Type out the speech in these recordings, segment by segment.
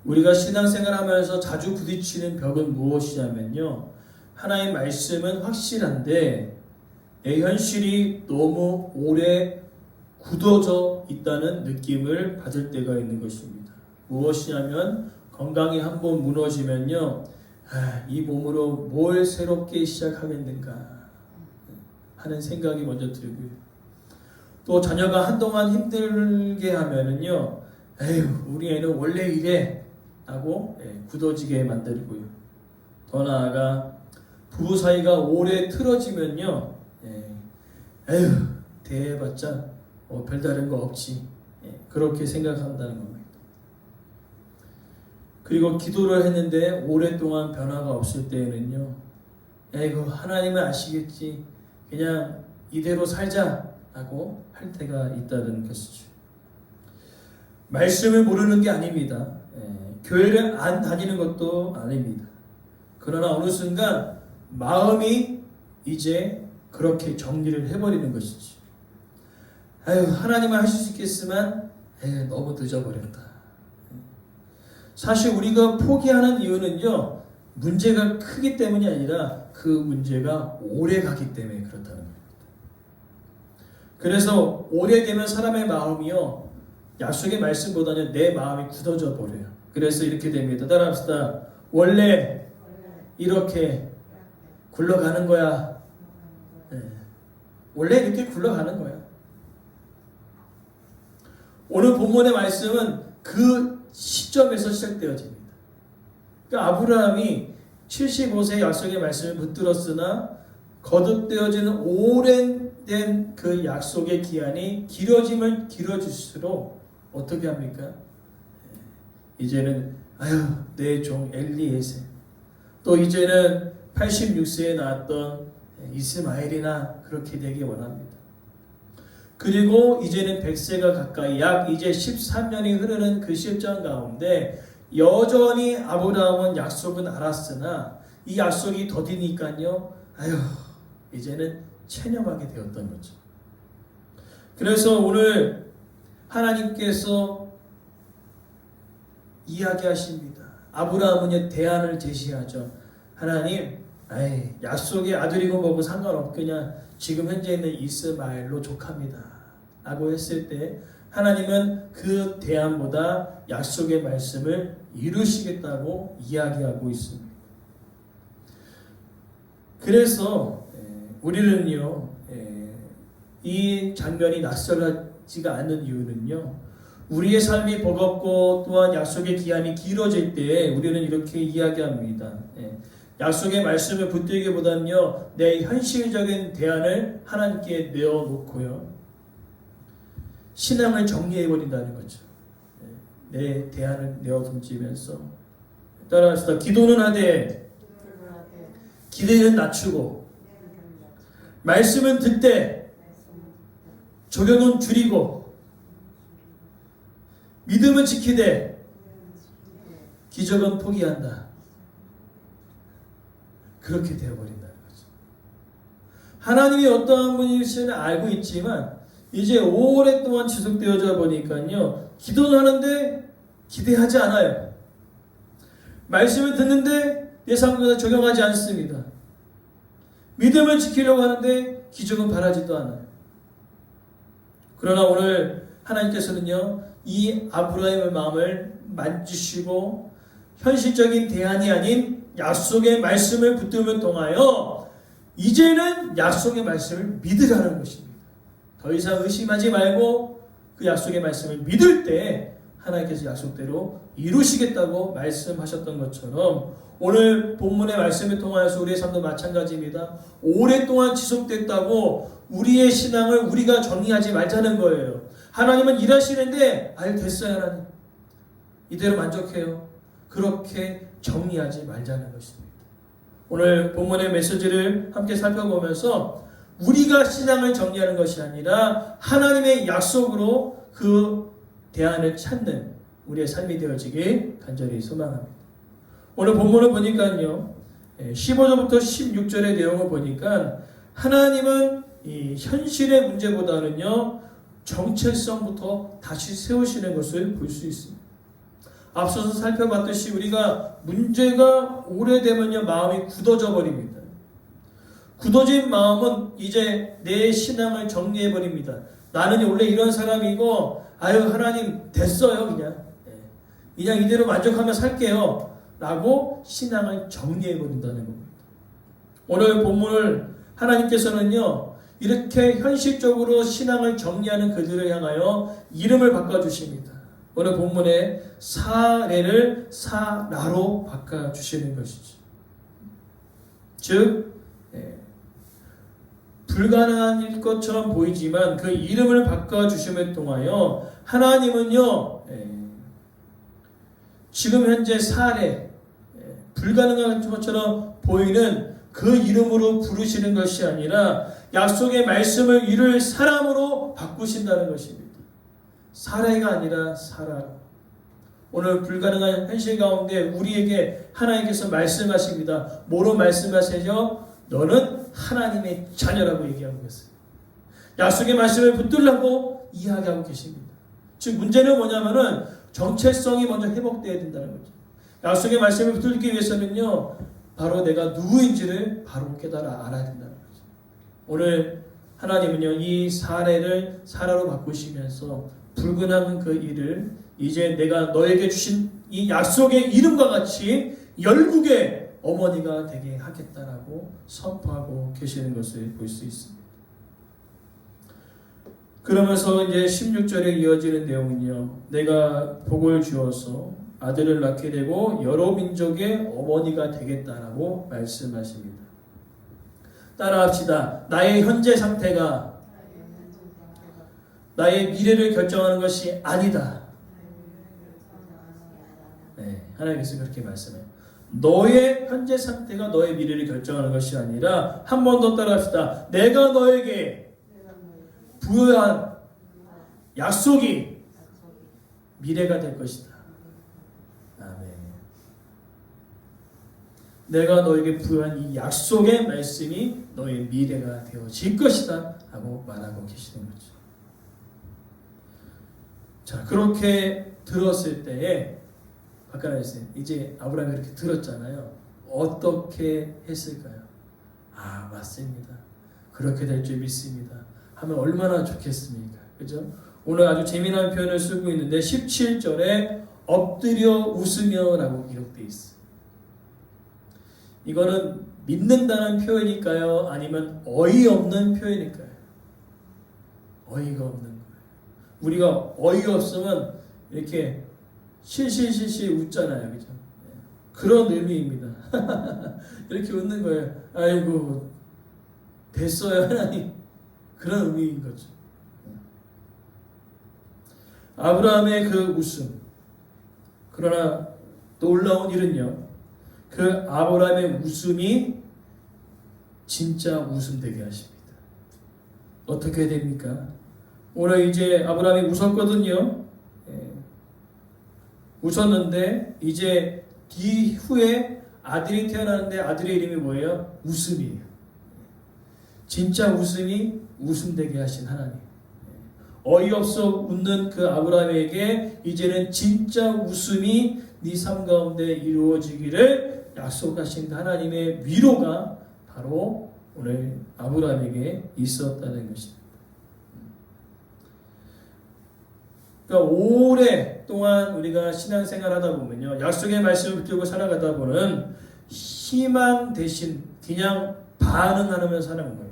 우리가 신앙생활하면서 자주 부딪히는 벽은 무엇이냐면요, 하나님의 말씀은 확실한데 내 현실이 너무 오래 굳어져 있다는 느낌을 받을 때가 있는 것입니다. 무엇이냐면 건강이 한번 무너지면요, 이 몸으로 뭘 새롭게 시작하겠는가 하는 생각이 먼저 들고요. 또 자녀가 한동안 힘들게 하면은요, 에휴, 우리 애는 원래 이래 하고 굳어지게 만들고요. 더 나아가 부부 사이가 오래 틀어지면요, 에휴, 대해봤자 별다른 거 없지, 그렇게 생각한다는 겁니다. 그리고 기도를 했는데 오랫동안 변화가 없을 때에는요, 에이구, 하나님은 아시겠지, 그냥 이대로 살자라고 할 때가 있다는 것이죠. 말씀을 모르는 게 아닙니다. 교회를 안 다니는 것도 아닙니다. 그러나 어느 순간 마음이 이제 그렇게 정리를 해버리는 것이죠. 아유, 하나님은 하실 수 있겠지만 너무 늦어버렸다. 사실 우리가 포기하는 이유는요, 문제가 크기 때문이 아니라 그 문제가 오래 가기 때문에 그렇다는 겁니다. 그래서 오래되면 사람의 마음이요, 약속의 말씀보다는 내 마음이 굳어져 버려요. 그래서 이렇게 됩니다. 따라합시다. 원래 이렇게 굴러가는 거야. 원래 이렇게 굴러가는 거야. 오늘 본문의 말씀은 그 시점에서 시작되어집니다. 그러니까 아브라함이 75세 약속의 말씀을 붙들었으나 거듭되어지는 오랜된 그 약속의 기한이 길어지면 길어질수록 어떻게 합니까? 이제는 아유, 내 종 엘리에셀, 또 이제는 86세에 낳았던 이스마엘이나 그렇게 되기 원합니다. 그리고 이제는 100세가 가까이 약 이제 13년이 흐르는 그 시점 가운데 여전히 아브라함은 약속은 알았으나 이 약속이 더디니까요, 아유, 이제는 체념하게 되었던 거죠. 그래서 오늘 하나님께서 이야기하십니다. 아브라함은 대안을 제시하죠. 하나님, 약속의 아들이고 뭐고 상관없겠냐, 지금 현재 있는 이스마엘로 족합니다 라고 했을 때 하나님은 그 대안보다 약속의 말씀을 이루시겠다고 이야기하고 있습니다. 그래서 우리는요, 이 장면이 낯설지가 않는 이유는요, 우리의 삶이 버겁고 또한 약속의 기한이 길어질 때 우리는 이렇게 이야기합니다. 약속의 말씀을 붙들기보다는요, 내 현실적인 대안을 하나님께 내어놓고요, 신앙을 정리해버린다는 거죠. 내 대안을 내어던지면서 따라합시다. 기도는 하되 기대는 낮추고 말씀은 듣되 적용은 줄이고 믿음은 지키되 기적은 포기한다. 그렇게 되어버린다는 거죠. 하나님이 어떠한 분이신지 알고 있지만 이제 오랫동안 지속되어져 보니까요, 기도는 하는데 기대하지 않아요. 말씀을 듣는데 내 삶에 적용하지 않습니다. 믿음을 지키려고 하는데 기적은 바라지도 않아요. 그러나 오늘 하나님께서는요, 이 아브라함의 마음을 만지시고 현실적인 대안이 아닌 약속의 말씀을 붙들면 통하여 이제는 약속의 말씀을 믿으라는 것입니다. 더 이상 의심하지 말고 그 약속의 말씀을 믿을 때 하나님께서 약속대로 이루시겠다고 말씀하셨던 것처럼 오늘 본문의 말씀을 통하여서 우리의 삶도 마찬가지입니다. 오랫동안 지속됐다고 우리의 신앙을 우리가 정리하지 말자는 거예요. 하나님은 일하시는데 됐어요 하나님, 이대로 만족해요, 그렇게 정리하지 말자는 것입니다. 오늘 본문의 메시지를 함께 살펴보면서 우리가 신앙을 정리하는 것이 아니라 하나님의 약속으로 그 대안을 찾는 우리의 삶이 되어지길 간절히 소망합니다. 오늘 본문을 보니까요, 15절부터 16절의 내용을 보니까 하나님은 이 현실의 문제보다는요, 정체성부터 다시 세우시는 것을 볼 수 있습니다. 앞서서 살펴봤듯이 우리가 문제가 오래되면요 마음이 굳어져 버립니다. 굳어진 마음은 이제 내 신앙을 정리해 버립니다. 나는 원래 이런 사람이고 아유 하나님 됐어요 그냥 이대로 만족하며 살게요 라고 신앙을 정리해 버린다는 겁니다. 오늘 본문을 하나님께서는요 이렇게 현실적으로 신앙을 정리하는 그들을 향하여 이름을 바꿔주십니다. 오늘 본문에 사례를 사라로 바꿔주시는 것이죠. 즉 불가능한 것처럼 보이지만 그 이름을 바꿔주심을 통하여 하나님은요 지금 현재 사례 불가능한 것처럼 보이는 그 이름으로 부르시는 것이 아니라 약속의 말씀을 이룰 사람으로 바꾸신다는 것입니다. 사례가 아니라 사라. 오늘 불가능한 현실 가운데 우리에게 하나님께서 말씀하십니다. 뭐로 말씀하세요? 너는 하나님의 자녀라고 얘기하고 계세요. 약속의 말씀을 붙들라고 이야기하고 계십니다. 즉 문제는 뭐냐면은 정체성이 먼저 회복되어야 된다는 거죠. 약속의 말씀을 붙들기 위해서는요 바로 내가 누구인지를 바로 깨달아 알아야 된다는 거죠. 오늘 하나님은요 이 사례를 사라로 바꾸시면서 불가능한 그 일을 이제 내가 너에게 주신 이 약속의 이름과 같이 열국의 어머니가 되게 하겠다라고 선포하고 계시는 것을 볼 수 있습니다. 그러면서 이제 16절에 이어지는 내용은요. 내가 복을 주어서 아들을 낳게 되고 여러 민족의 어머니가 되겠다라고 말씀하십니다. 따라합시다. 나의 현재 상태가 나의 미래를 결정하는 것이 아니다. 네, 하나님께서 그렇게 말씀해요. 너의 현재 상태가 너의 미래를 결정하는 것이 아니라 한 번 더 따라합시다. 내가 너에게 부여한 약속이 미래가 될 것이다. 아멘. 내가 너에게 부여한 이 약속의 말씀이 너의 미래가 되어질 것이다 하고 말하고 계시는 거죠. 자, 그렇게 들었을 때에 바카라이스 이제 아브라함이 그렇게 들었잖아요. 어떻게 했을까요? 아, 맞습니다. 그렇게 될 줄 믿습니다. 하면 얼마나 좋겠습니까? 그죠? 오늘 아주 재미난 표현을 쓰고 있는데 17절에 엎드려 웃으며 라고 기록되어 있어요. 이거는 믿는다는 표현일까요? 아니면 어이없는 표현일까요? 어이가 없는 거예요. 우리가 어이가 없으면 이렇게 실실실실 웃잖아요. 그죠? 그런 의미입니다. 이렇게 웃는 거예요. 아이고 됐어요 하나님. 그런 의미인 거죠. 아브라함의 그 웃음. 그러나 놀라운 일은요. 그 아브라함의 웃음이 진짜 웃음 되게 하십니다. 어떻게 됩니까? 오늘 이제 아브라함이 웃었거든요. 웃었는데 이제 뒤후에 아들이 태어나는데 아들의 이름이 뭐예요? 웃음이에요. 진짜 웃음이 웃음되게 하신 하나님. 어이없어 웃는 그 아브라함에게 이제는 진짜 웃음이 네 삶 가운데 이루어지기를 약속하신 하나님의 위로가 바로 오늘 아브라함에게 있었다는 것입니다. 그러니까 오랫동안 우리가 신앙생활 하다 보면요. 약속의 말씀을 붙들고 살아가다 보면 희망 대신 그냥 반응하면 사는 거예요.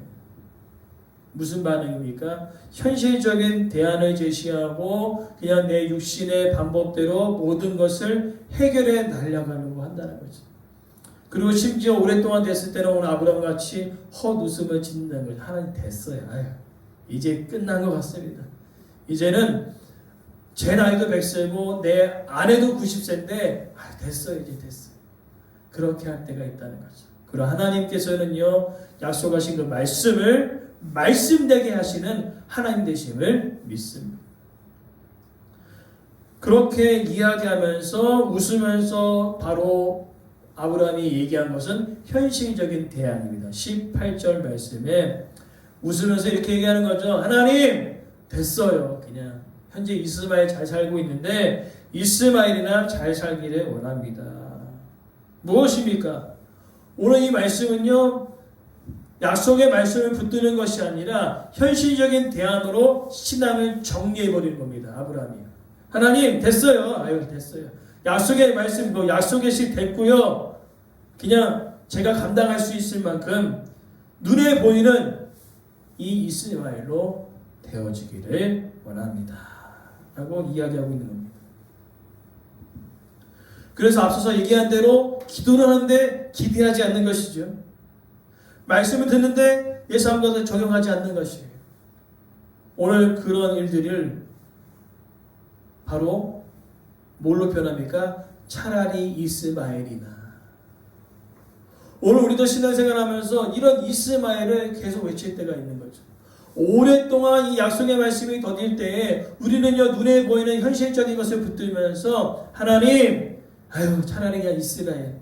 무슨 반응입니까? 현실적인 대안을 제시하고 그냥 내 육신의 방법대로 모든 것을 해결해 나려고 한다는 거죠. 그리고 심지어 오랫동안 됐을 때는 오늘 아브라함 같이 헛웃음을 짓는다는 거죠. 하나님 됐어요. 아유, 이제 끝난 것 같습니다. 이제는 제 나이도 100세고 내 아내도 90세인데 됐어요. 이제 됐어요. 그렇게 할 때가 있다는 거죠. 그리고 하나님께서는요. 약속하신 그 말씀을 말씀되게 하시는 하나님 되심을 믿습니다. 그렇게 이야기하면서 웃으면서 바로 아브라함이 얘기한 것은 현실적인 대안입니다. 18절 말씀에 웃으면서 이렇게 얘기하는 거죠. 하나님 됐어요. 그냥 현재 이스마엘 잘 살고 있는데 이스마엘이나 잘 살기를 원합니다. 무엇입니까? 오늘 이 말씀은요, 약속의 말씀을 붙드는 것이 아니라 현실적인 대안으로 신앙을 정리해버리는 겁니다. 아브라함이. 하나님, 됐어요. 아유, 됐어요. 약속의 말씀, 약속의 시 됐고요. 그냥 제가 감당할 수 있을 만큼 눈에 보이는 이 이스마엘로 되어지기를 원합니다. 라고 이야기하고 있는 겁니다. 그래서 앞서서 얘기한 대로 기도를 하는데 기대하지 않는 것이죠. 말씀을 듣는데 내 삶과 적용하지 않는 것이에요. 오늘 그런 일들을 바로 뭘로 표현합니까? 차라리 이스마엘이나. 오늘 우리도 신앙생활 하면서 이런 이스마엘을 계속 외칠 때가 있는 거죠. 오랫동안 이 약속의 말씀이 더딜 때에 우리는요, 눈에 보이는 현실적인 것을 붙들면서 하나님, 아유, 차라리 그냥 이스라엘.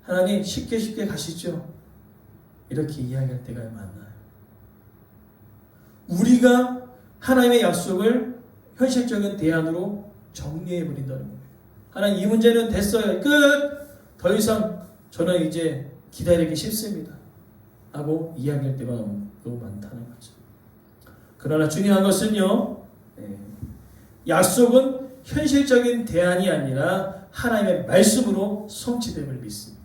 하나님, 쉽게 가시죠. 이렇게 이야기할 때가 많아요. 우리가 하나님의 약속을 현실적인 대안으로 정리해버린다는 거예요. 하나님, 이 문제는 됐어요. 끝! 더 이상 저는 이제 기다리기 싫습니다. 하고 이야기할 때가 너무 많다는 거죠. 그러나 중요한 것은요, 약속은 현실적인 대안이 아니라 하나님의 말씀으로 성취됨을 믿습니다.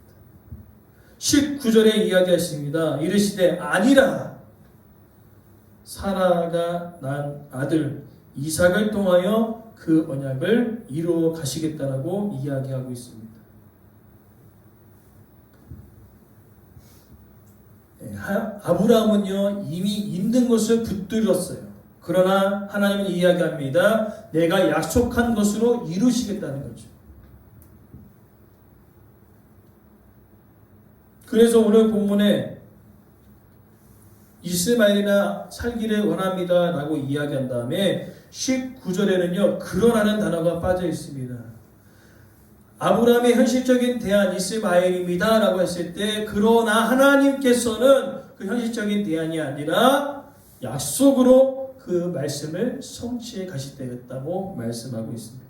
19절에 이야기하십니다. 이르시되 아니라 사라가 난 아들 이삭을 통하여 그 언약을 이루어 가시겠다라고 이야기하고 있습니다. 아브라함은요, 이미 있는 것을 붙들었어요. 그러나 하나님은 이야기합니다. 내가 약속한 것으로 이루시겠다는 거죠. 그래서 오늘 본문에 이스마엘이나 살기를 원합니다 라고 이야기한 다음에 19절에는요, 그러라는 단어가 빠져 있습니다. 아브라함의 현실적인 대안 이스마엘입니다 라고 했을 때, 그러나 하나님께서는 그 현실적인 대안이 아니라 약속으로 그 말씀을 성취해 가시겠다고 말씀하고 있습니다.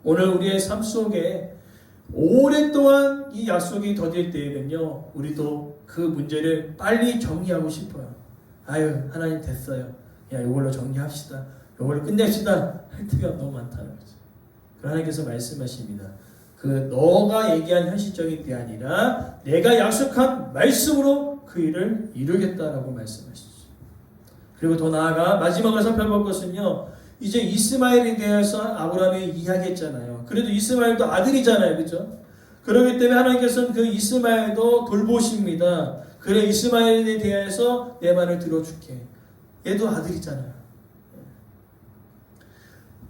오늘 우리의 삶 속에 오랫동안 이 약속이 더딜 때에는요, 우리도 그 문제를 빨리 정리하고 싶어요. 아유, 하나님 됐어요. 야, 이걸로 정리합시다. 이걸로 끝냅시다. 할 때가 너무 많다는 거죠. 하나님께서 말씀하십니다. 그 너가 얘기한 현실적인 게 아니라 내가 약속한 말씀으로 그 일을 이루겠다라고 말씀하시죠. 그리고 더 나아가 마지막으로 살펴볼 것은요, 이제 이스마엘에 대해서 아브라함이 이야기했잖아요. 그래도 이스마엘도 아들이잖아요. 그렇죠? 그렇기 때문에 하나님께서는 그 이스마엘도 돌보십니다. 그래, 이스마엘에 대해서 내 말을 들어줄게. 얘도 아들이잖아요.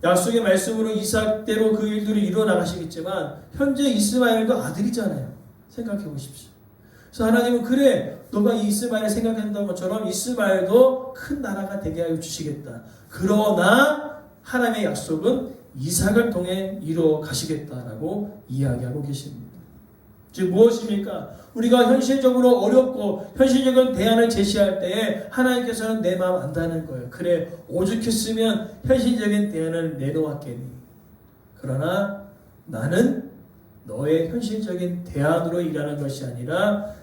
약속의 말씀으로 이삭대로 그 일들을 이루어나가시겠지만 현재 이스마엘도 아들이잖아요. 생각해 보십시오. 그래서 하나님은 그래, 너가 이 이스마엘을 생각한다는 것처럼 이스마엘도 큰 나라가 되게 하여 주시겠다. 그러나 하나님의 약속은 이삭을 통해 이루어 가시겠다라고 이야기하고 계십니다. 즉 무엇입니까? 우리가 현실적으로 어렵고 현실적인 대안을 제시할 때에 하나님께서는 내 마음 안다는 거예요. 그래, 오죽했으면 현실적인 대안을 내놓았겠니. 그러나 나는 너의 현실적인 대안으로 일하는 것이 아니라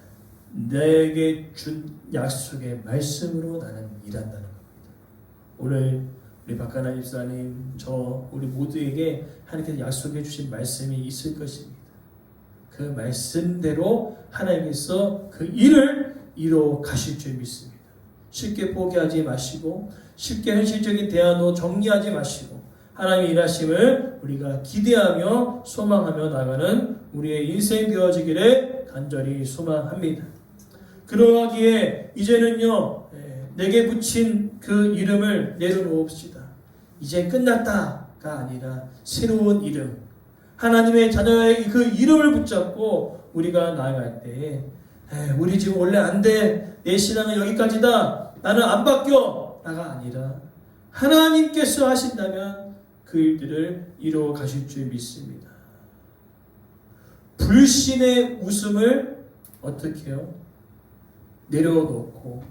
내게 준 약속의 말씀으로 나는 일한다는 겁니다. 오늘 우리 박가나 집사님, 우리 모두에게 하나님께서 약속해 주신 말씀이 있을 것입니다. 그 말씀대로 하나님께서 그 일을 이루어 가실 줄 믿습니다. 쉽게 포기하지 마시고 쉽게 현실적인 대안으로 정리하지 마시고 하나님의 일하심을 우리가 기대하며 소망하며 나가는 우리의 인생 되어지기를 간절히 소망합니다. 그러하기에 이제는요, 내게 붙인 그 이름을 내려놓읍시다. 이제 끝났다가 아니라 새로운 이름, 하나님의 자녀의 그 이름을 붙잡고 우리가 나아갈 때에 우리 지금 원래 안 돼, 내 신앙은 여기까지다, 나는 안 바뀌어 라가 아니라 하나님께서 하신다면 그 일들을 이루어 가실 줄 믿습니다. 불신의 웃음을 어떻게 해요? 내려놓고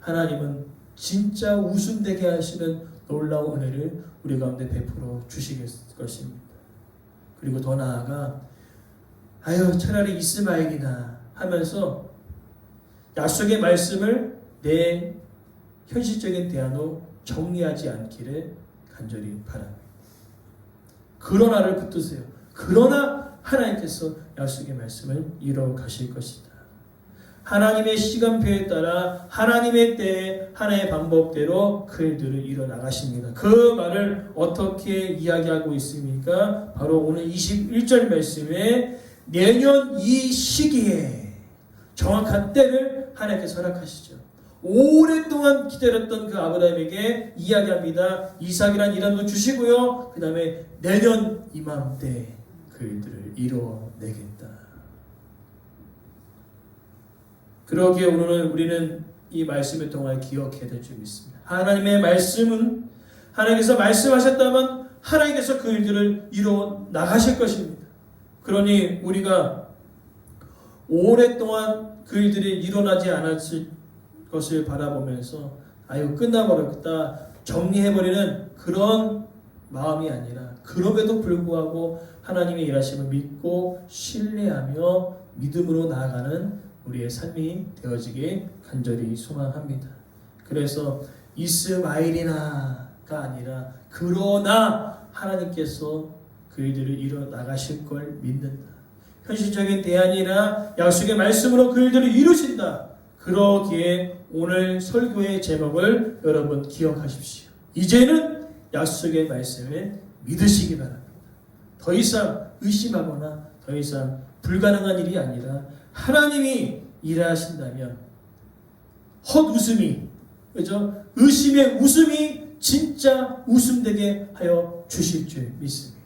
하나님은 진짜 웃음되게 하시는 놀라운 은혜를 우리 가운데 베풀어 주시겠 것입니다. 그리고 더 나아가 아유 차라리 이스마엘이나 하면서 약속의 말씀을 내 현실적인 대안으로 정리하지 않기를 간절히 바랍니다. 그러나를 붙드세요. 그러나 하나님께서 약속의 말씀을 이루어 가실 것이다. 하나님의 시간표에 따라 하나님의 때에 하나의 방법대로 그 일들을 이뤄 나가십니다. 그 말을 어떻게 이야기하고 있습니까? 바로 오늘 21절 말씀에 내년 이 시기에 정확한 때를 하나님께서 허락하시죠. 오랫동안 기다렸던 그 아브라함에게 이야기합니다. 이삭이란 이름도 주시고요. 그 다음에 내년 이맘때 그 일들을 이뤄내겠다. 그러기에 오늘은 우리는 이 말씀을 통해 기억해야 될 줄 믿습니다. 하나님의 말씀은 하나님께서 말씀하셨다면 하나님께서 그 일들을 이루어 나가실 것입니다. 그러니 우리가 오랫동안 그 일들이 일어나지 않았을 것을 바라보면서 아유 끝나버렸다 정리해버리는 그런 마음이 아니라 그럼에도 불구하고 하나님의 일하심을 믿고 신뢰하며 믿음으로 나아가는 우리의 삶이 되어지길 간절히 소망합니다. 그래서 이스마엘이나가 아니라 그러나 하나님께서 그 일들을 이뤄 나가실 걸 믿는다. 현실적인 대안이나 약속의 말씀으로 그 일들을 이루신다. 그러기에 오늘 설교의 제목을 여러분 기억하십시오. 이제는 약속의 말씀을 믿으시기 바랍니다. 더 이상 의심하거나 더 이상 불가능한 일이 아니라 하나님이 일하신다면 헛웃음이 그죠? 의심의 웃음이 진짜 웃음되게 하여 주실 줄 믿습니다.